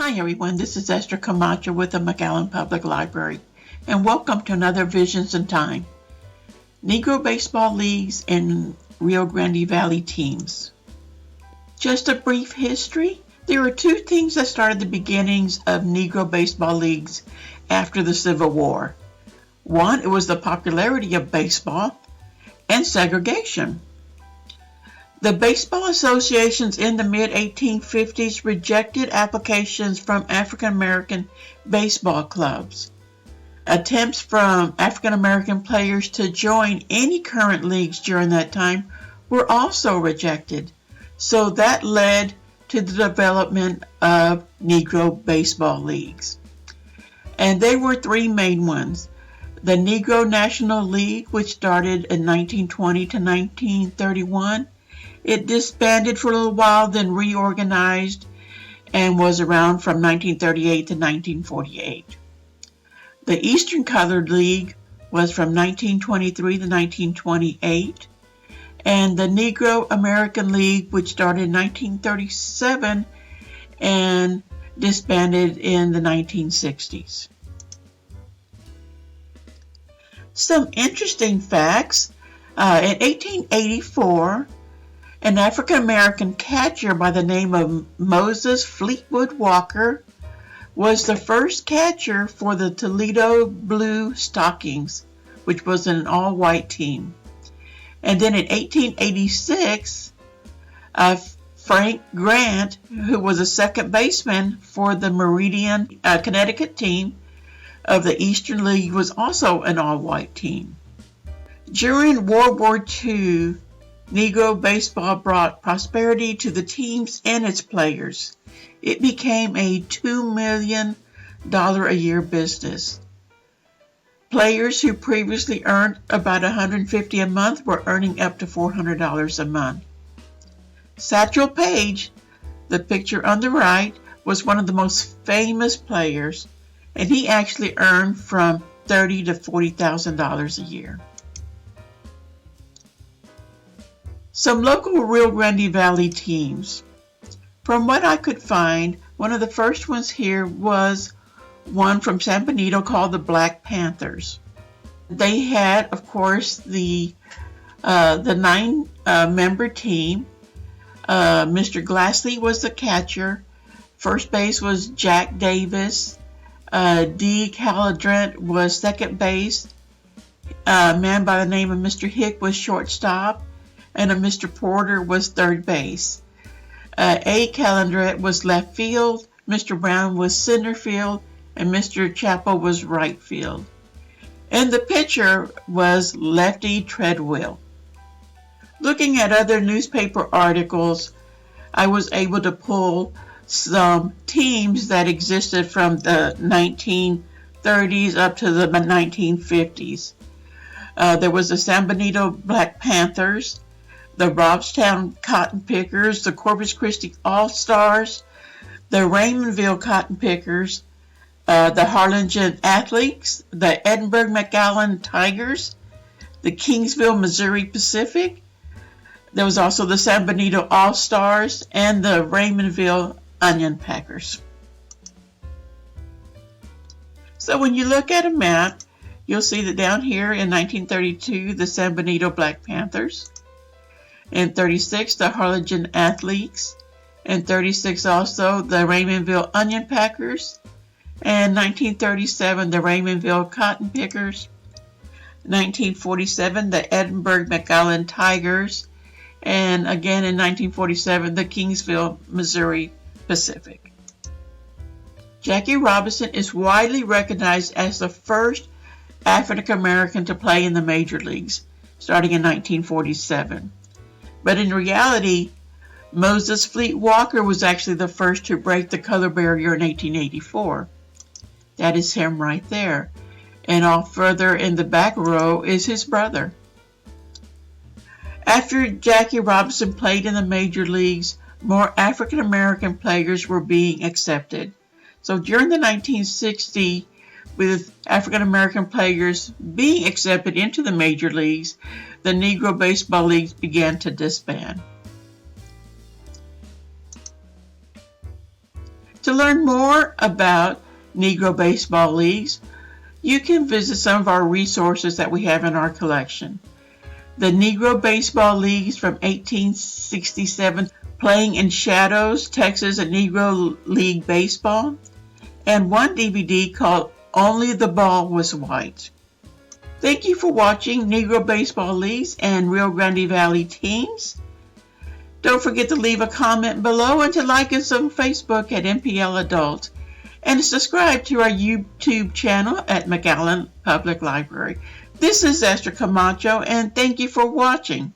Hi everyone, this is Esther Camacho with the McAllen Public Library, and welcome to another Visions in Time. Negro Baseball Leagues and Rio Grande Valley teams. Just a brief history. There were two things that started the beginnings of Negro Baseball Leagues after the Civil War. One, it was the popularity of baseball, and segregation. The baseball associations in the mid-1850s rejected applications from African American baseball clubs. Attempts from African American players to join any current leagues during that time were also rejected. So that led to the development of Negro baseball leagues. And there were three main ones. The Negro National League, which started in 1920 to 1931. It disbanded for a little while, then reorganized, and was around from 1938 to 1948. The Eastern Colored League was from 1923 to 1928, and the Negro American League, which started in 1937 and disbanded in the 1960s. Some interesting facts. In 1884, an African-American catcher by the name of Moses Fleetwood Walker was the first catcher for the Toledo Blue Stockings, which was an all-white team. And then in 1886, Frank Grant, who was a second baseman for the Meridian, Connecticut team of the Eastern League, was also an all-white team. During World War II, Negro baseball brought prosperity to the teams and its players. It became a $2 million a year business. Players who previously earned about $150 a month were earning up to $400 a month. Satchel Paige, the picture on the right, was one of the most famous players, and he actually earned from $30,000 to $40,000 a year. Some local Rio Grande Valley teams. From what I could find, one of the first ones here was one from San Benito called the Black Panthers. They had, of course, the 9-member team. Mr. Glassley was the catcher. First base was Jack Davis. D. Caladrent was second base. A man by the name of Mr. Hick was shortstop. And a Mr. Porter was third base. A. Calandret was left field, Mr. Brown was center field, and Mr. Chappell was right field. And the pitcher was Lefty Treadwell. Looking at other newspaper articles, I was able to pull some teams that existed from the 1930s up to the 1950s. There was the San Benito Black Panthers, the Robstown Cotton Pickers, the Corpus Christi All-Stars, the Raymondville Cotton Pickers, the Harlingen Athletes, the Edinburgh McAllen Tigers, the Kingsville Missouri Pacific. There was also the San Benito All-Stars and the Raymondville Onion Packers. So when you look at a map, you'll see that down here in 1932, the San Benito Black Panthers. In 36, the Harlingen Athletes. In 36 also, the Raymondville Onion Packers. And 1937, the Raymondville Cotton Pickers. 1947, the Edinburgh McAllen Tigers. And again in 1947, the Kingsville Missouri Pacific. Jackie Robinson is widely recognized as the first African American to play in the major leagues, starting in 1947. But in reality, Moses Fleet Walker was actually the first to break the color barrier in 1884. That is him right there. And off further in the back row is his brother. After Jackie Robinson played in the major leagues, more African American players were being accepted. So during the 1960s, with African American players being accepted into the major leagues, the Negro baseball leagues began to disband. To To learn more about Negro baseball leagues, you can visit some of our resources that we have in our collection. The Negro baseball leagues from 1867, Playing in Shadows, Texas and Negro League Baseball, and one DVD called Only the Ball Was White. Thank you for watching Negro Baseball Leagues and Rio Grande Valley Teams. Don't forget to leave a comment below and to like us on Facebook at MPL Adult and to subscribe to our YouTube channel at McAllen Public Library. This is Esther Camacho and thank you for watching.